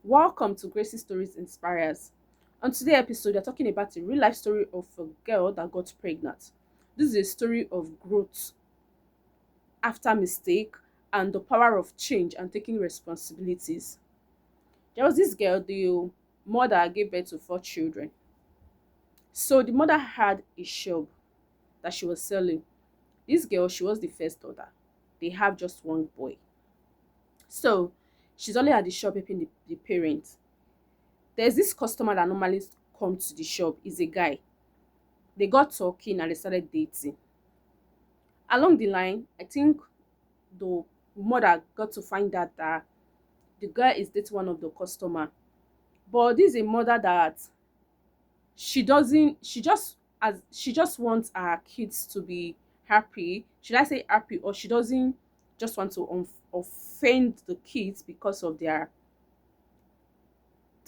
Welcome to Gracie Stories Inspires. On today's episode, we're talking about a real life story of a girl that got pregnant. This is a story of growth after mistake and the power of change and taking responsibilities. There was this girl, the mother gave birth to four children. So the mother had a shop that she was selling. This girl, she was the first daughter. They have just one boy. So she's only at the shop helping the parents. There's this customer that normally comes to the shop, is a guy. They got talking and they started dating. Along the line, I think the mother got to find out that the guy is dating one of the customer. But this is a mother that she doesn't she just wants her kids to be happy. Should I say happy, or she doesn't just want to offend the kids because of their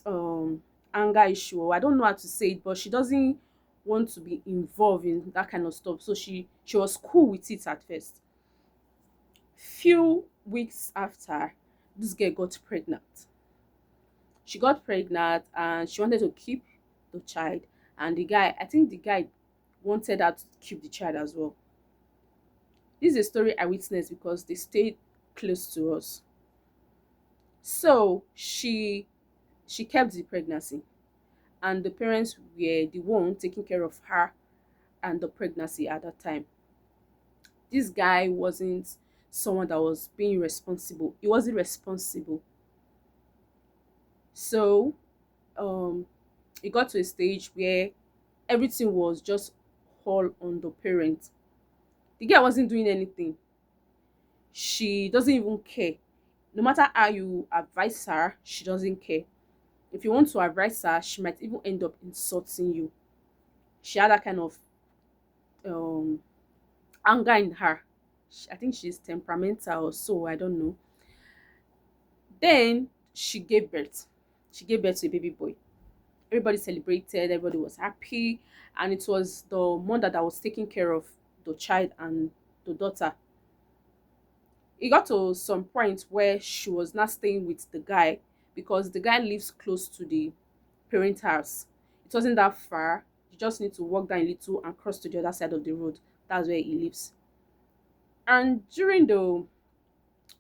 um anger issue, or I don't know how to say it, but she doesn't want to be involved in that kind of stuff. So she was cool with it at first. Few weeks after, this girl got pregnant. She got pregnant and she wanted to keep the child. And the guy, I think the guy wanted her to keep the child as well. This is a story I witnessed because they stayed close to us. So she kept the pregnancy, and the parents were the one taking care of her and the pregnancy at that time. This guy wasn't someone that was being responsible. He wasn't responsible. So it got to a stage where everything was just all on the parent. The girl wasn't doing anything. She doesn't even care. No matter how you advise her, she doesn't care. If you want to advise her, she might even end up insulting you. She had that kind of um anger in her. I think she's temperamental or so, I don't know. Then she gave birth. She gave birth to a baby boy. Everybody celebrated, everybody was happy, and it was the mother that was taking care of the child and the daughter. It got to some point where she was not staying with the guy because the guy lives close to the parent house. It wasn't that far. You just need to walk down a little and cross to the other side of the road. That's where he lives. And during the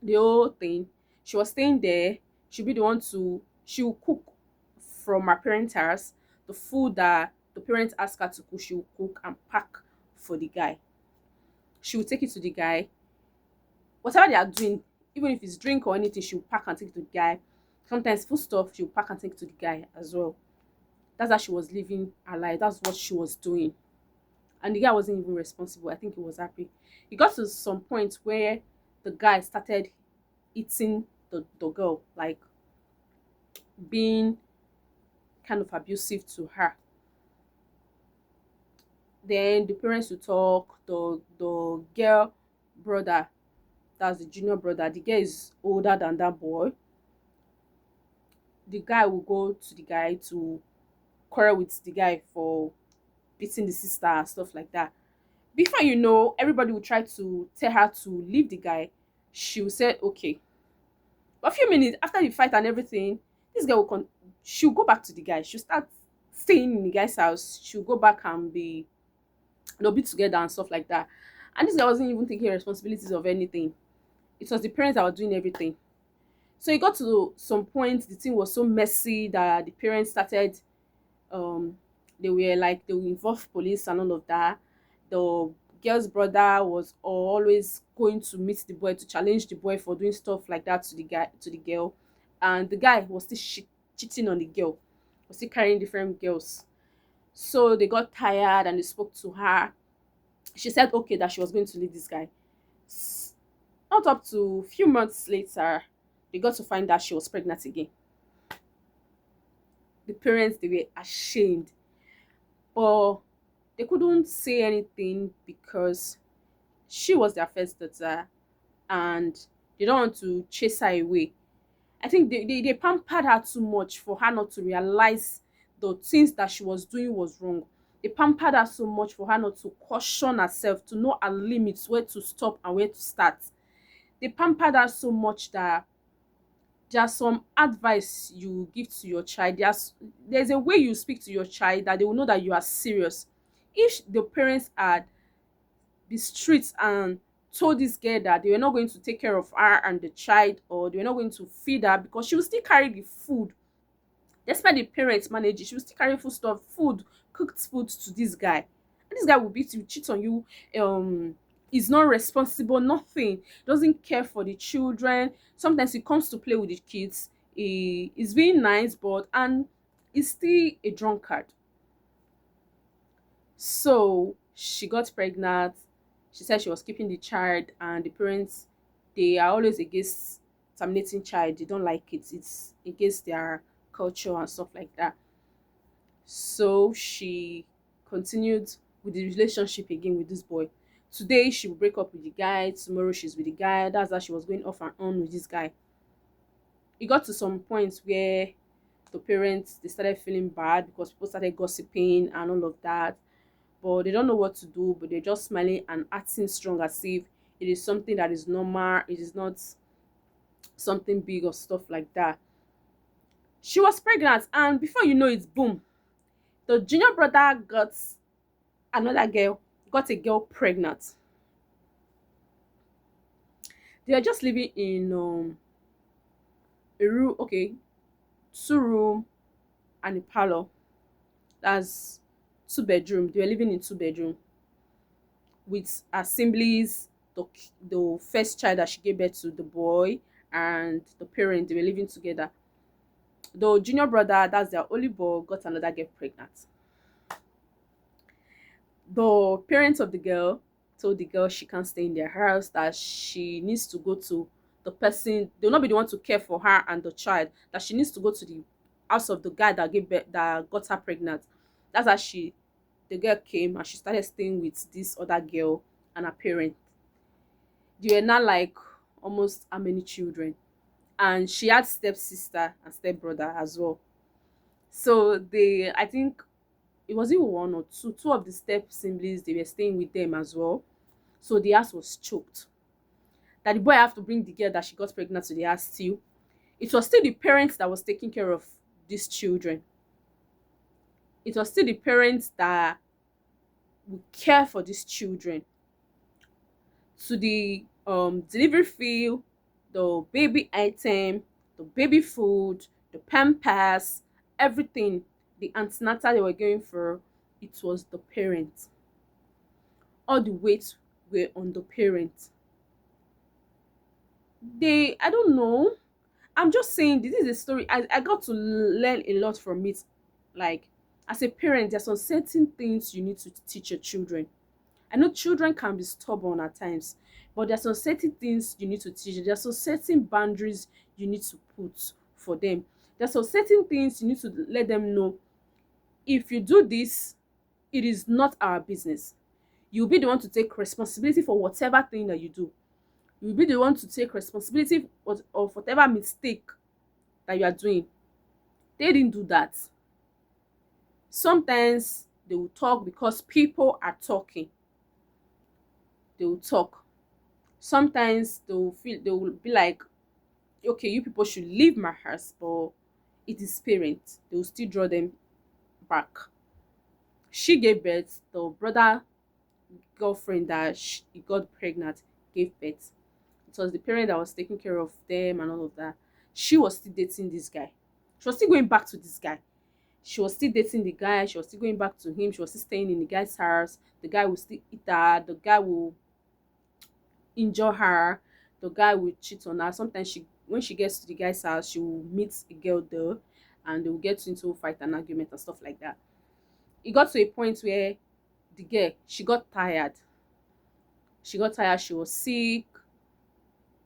whole thing, she was staying there. She'll be the one to she will cook from her parents' house. The food that the parents ask her to cook, she will cook and pack for the guy. She will take it to the guy. Whatever they are doing, even if it's drink or anything, she will pack and take it to the guy. Sometimes food stuff, she will pack and take it to the guy as well. That's how she was living her life. That's what she was doing. And the guy wasn't even responsible. I think he was happy. It got to some point where the guy started eating the girl, like being kind of abusive to her. Then the parents will talk. The girl brother, that's the junior brother, the girl is older than that boy. The guy will go to the guy to quarrel with the guy for beating the sister and stuff like that. Before you know, everybody will try to tell her to leave the guy. She will say okay. But a few minutes after the fight and everything, this girl she'll go back to the guy. She'll start staying in the guy's house. She'll go back and they'll be together and stuff like that. And this guy wasn't even taking responsibilities of anything. It was the parents that were doing everything. So it got to some point the thing was so messy that the parents started um they were like they will involve police and all of that. The girl's brother was always going to meet the boy to challenge the boy for doing stuff like that to the girl, and the guy was still cheating on the girl, was still carrying different girls. So they got tired and they spoke to her. She said okay that she was going to leave this guy. Not up to a few months later, they got to find out she was pregnant again. The parents, they were ashamed, but they couldn't say anything because she was their first daughter and they don't want to chase her away. I think they pampered her too much for her not to realize the things that she was doing was wrong. They pampered her so much for her not to caution herself, to know her limits, where to stop and where to start. They pampered her so much that There's some advice you give to your child. There's a way you speak to your child that they will know that you are serious. If the parents had be strict and told this girl that they were not going to take care of her and the child, or they were not going to feed her, because she will still carry the food despite the parents manage it, she will still carry food stuff, food, cooked food to this guy. And this guy will beat you, cheat on you, is not responsible, nothing, doesn't care for the children. Sometimes he comes to play with the kids. He is being nice, but and he's still a drunkard. So she got pregnant. She said she was keeping the child, and the parents, they are always against terminating child. They don't like it. It's against their culture and stuff like that. So she continued with the relationship again with this boy. Today she will break up with the guy. Tomorrow she's with the guy. That's how she was going off and on with this guy. It got to some point where the parents, they started feeling bad because people started gossiping and all of that, but they don't know what to do, but they're just smiling and acting strong as if it is something that is normal, it is not something big or stuff like that. She was pregnant, and before you know it, boom, the junior brother got another girl, got a girl pregnant. They are just living in a room, okay, 2 room and a parlor. That's 2 bedroom. They were living in 2 bedroom with assemblies. The first child that she gave birth to, the boy, and the parent, they were living together. The junior brother, that's their only boy, got another girl pregnant. The parents of the girl told the girl she can't stay in their house, that she needs to go to the person, they'll not be the one to care for her and the child, that she needs to go to the house of the guy that gave birth, that got her pregnant. That's how the girl came and she started staying with this other girl and her parent. They were not like almost how many children, and she had stepsister and stepbrother as well. So they, I think it was even one or two of the step siblings, they were staying with them as well. So the house was choked. That the boy have to bring the girl that she got pregnant to the house still. It was still the parents that was taking care of these children. It was still the parents that would care for these children. To the delivery fee, the baby item, the baby food, the pampers, everything, the antenatal they were going for, it was the parents. All the weight were on the parents. They, I don't know, I'm just saying this is a story. I got to learn a lot from it. Like, as a parent, there's some certain things you need to teach your children. I know children can be stubborn at times, but there's some certain things you need to teach them. There's some certain boundaries you need to put for them. There's some certain things you need to let them know. If you do this, it is not our business. You'll be the one to take responsibility for whatever thing that you do. You'll be the one to take responsibility of whatever mistake that you are doing. They didn't do that. Sometimes they will talk because people are talking. They will talk. Sometimes they will be like, okay, you people should leave my house, but it is parents. They will still draw them back. She gave birth. The brother girlfriend that she got pregnant gave birth. It was the parent that was taking care of them and all of that. She was still dating this guy. She was still going back to this guy. She was still dating the guy. She was still going back to him. She was still staying in the guy's house. The guy will still eat her. The guy will injure her. The guy will cheat on her. Sometimes when she gets to the guy's house, she will meet a girl there, and they will get into a fight and argument and stuff like that. It got to a point where the girl, she got tired. She got tired. She was sick,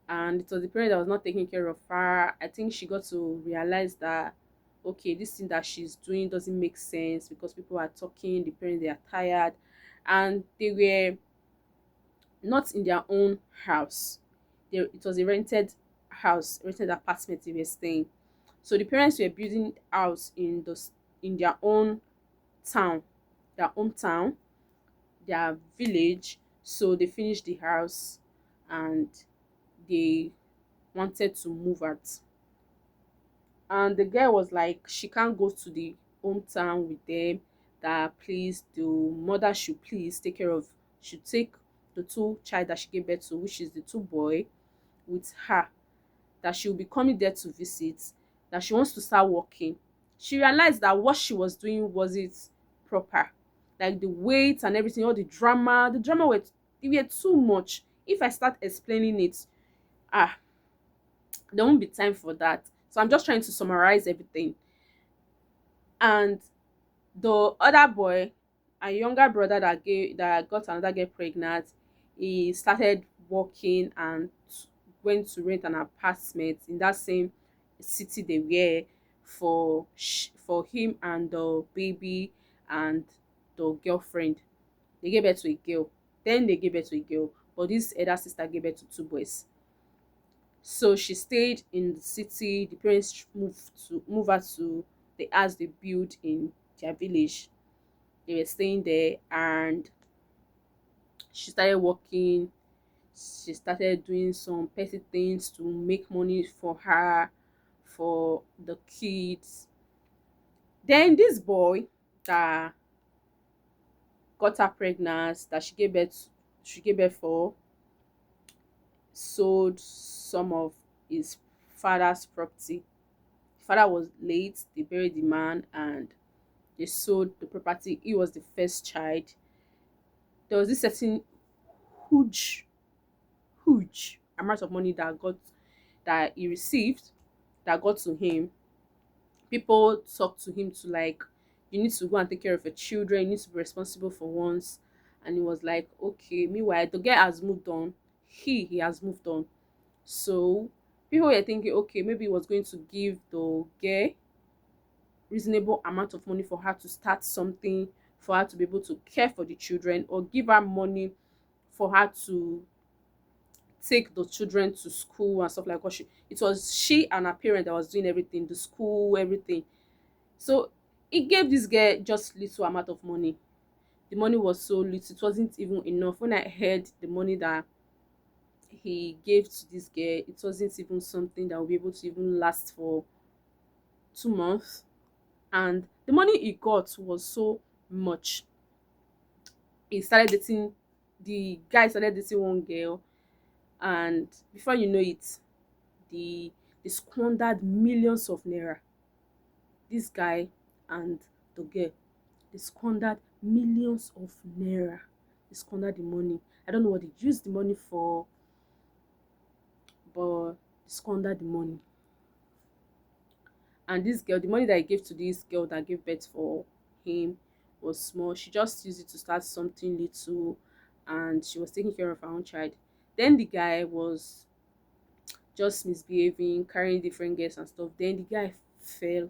and it was the parent that was not taking care of her. I think she got to realize that, okay, this thing that she's doing doesn't make sense because people are talking. The parents, they are tired, and they were not in their own house. It was a rented house, rented apartment they were staying. So the parents were building house in their own town, their hometown, their village. So they finished the house and they wanted to move out. And the girl was like she can't go to the hometown with them, that please the mother should please take care of, should take the two child that she gave birth to, which is the two boy, with her, that she will be coming there to visit, that she wants to start working. She realized that what she was doing wasn't proper, like the weight and everything, all the drama were, they were too much. If I start explaining it, ah, there won't be time for that. So I'm just trying to summarize everything. And the other boy, a younger brother that got another girl pregnant, he started working and went to rent an apartment in that same city they were, for him and the baby and the girlfriend. They gave birth to a girl. Then they gave birth to a girl, but this elder sister gave birth to two boys. So she stayed in the city. The parents move her to the house they built in their village. They were staying there, and she started working. She started doing some petty things to make money for her, for the kids. Then this boy that got her pregnant, that she gave birth for, sold some of his father's property. Father was late, they buried the man, and they sold the property. He was the first child. There was this certain huge, huge amount of money that he received, that got to him. People talked to him to like, you need to go and take care of your children, you need to be responsible for once. And he was like, okay. Meanwhile, the girl has moved on. He has moved on. So people were thinking, okay, maybe he was going to give the girl reasonable amount of money for her to start something, for her to be able to care for the children, or give her money for her to take the children to school and stuff like what it was she and her parent that was doing everything, the school, everything. So he gave this girl just little amount of money. The money was so little, it wasn't even enough. When I heard the money that he gave to this girl, it wasn't even something that will be able to even last for 2 months. And the money he got was so much. He started dating the guy started dating one girl, and before you know it, the they squandered millions of naira. This guy and the girl, they squandered millions of naira. They squandered the money. I don't know what they used the money for, but they squandered the money. And this girl, the money that I gave to this girl that gave birth for him was small. She just used it to start something little, and she was taking care of her own child. Then the guy was just misbehaving, carrying different girls and stuff. Then the guy fell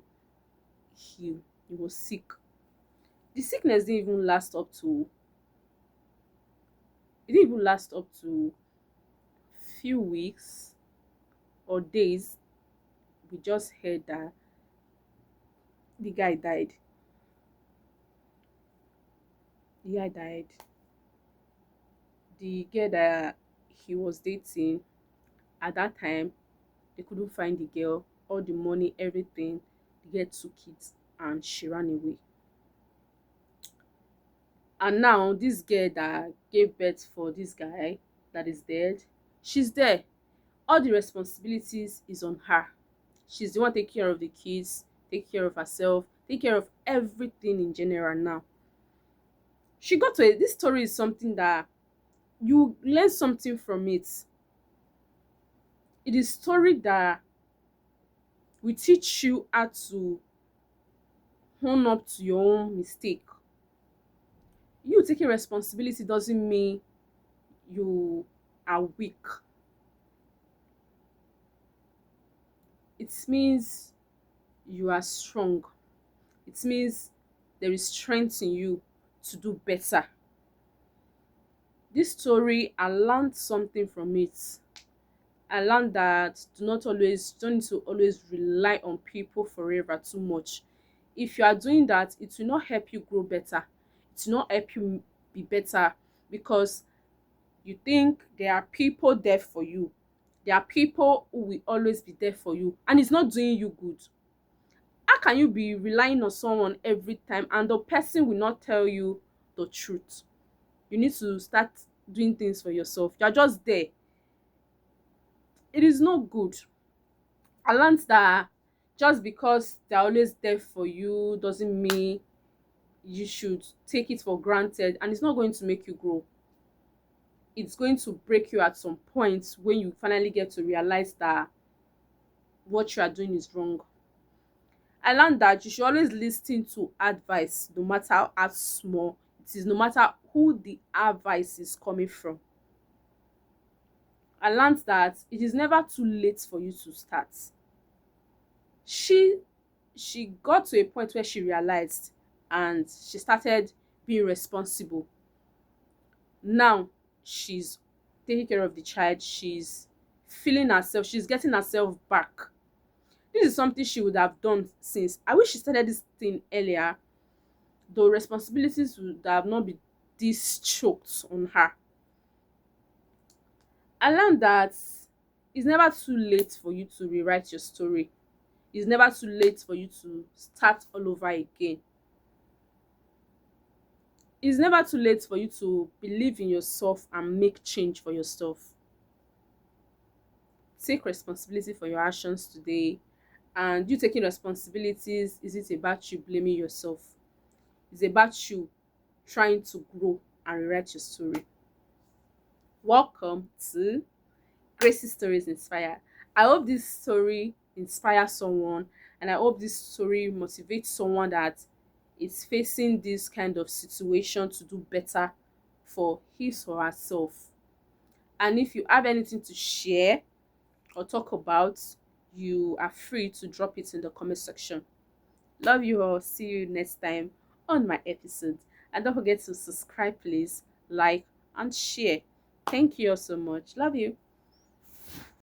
ill. He was sick. The sickness didn't even last up to it didn't even last up to few weeks or days. We just heard that the guy died. The guy died. The girl that he was dating at that time, they couldn't find the girl, all the money, everything. The girl took it and she ran away. And now this girl that gave birth for this guy that is dead, she's there. All the responsibilities is on her. She's the one taking care of the kids, take care of herself, take care of everything in general now. She got to this story is something that you learn something from it. It is story that will teach you how to own up to your own mistake. You taking responsibility doesn't mean you are weak. It means you are strong. It means there is strength in you to do better. This story, I learned something from it. I learned that don't need to always rely on people forever too much. If you are doing that, it will not help you grow better. It will not help you be better, because you think there are people there for you. There are people who will always be there for you, and it's not doing you good. can you be relying on someone every time and the person will not tell you the truth? You need to start doing things for yourself. You're just there. It is not good. I learned that just because they're always there for you doesn't mean you should take it for granted, and it's not going to make you grow. It's going to break you at some point when you finally get to realize that what you are doing is wrong. I learned that you should always listen to advice, no matter how small it is, no matter who the advice is coming from. I learned that it is never too late for you to start. She she got to a point where she realized, and she started being responsible. Now she's taking care of the child, she's feeling herself, she's getting herself back. This is something she would have done since. I wish she started this thing earlier, though responsibilities would have not been this choked on her. I learned that it's never too late for you to rewrite your story. It's never too late for you to start all over again. It's never too late for you to believe in yourself and make change for yourself. Take responsibility for your actions today. And you taking responsibilities isn't about you blaming yourself. It's about you trying to grow and rewrite your story. Welcome to Gracie's Stories Inspire. I hope this story inspires someone, and I hope this story motivates someone that is facing this kind of situation to do better for his or herself. And if you have anything to share or talk about, you are free to drop it in the comment section. Love you all. See you next time on my episode. And don't forget to subscribe, please, like, and share. Thank you all so much. Love you.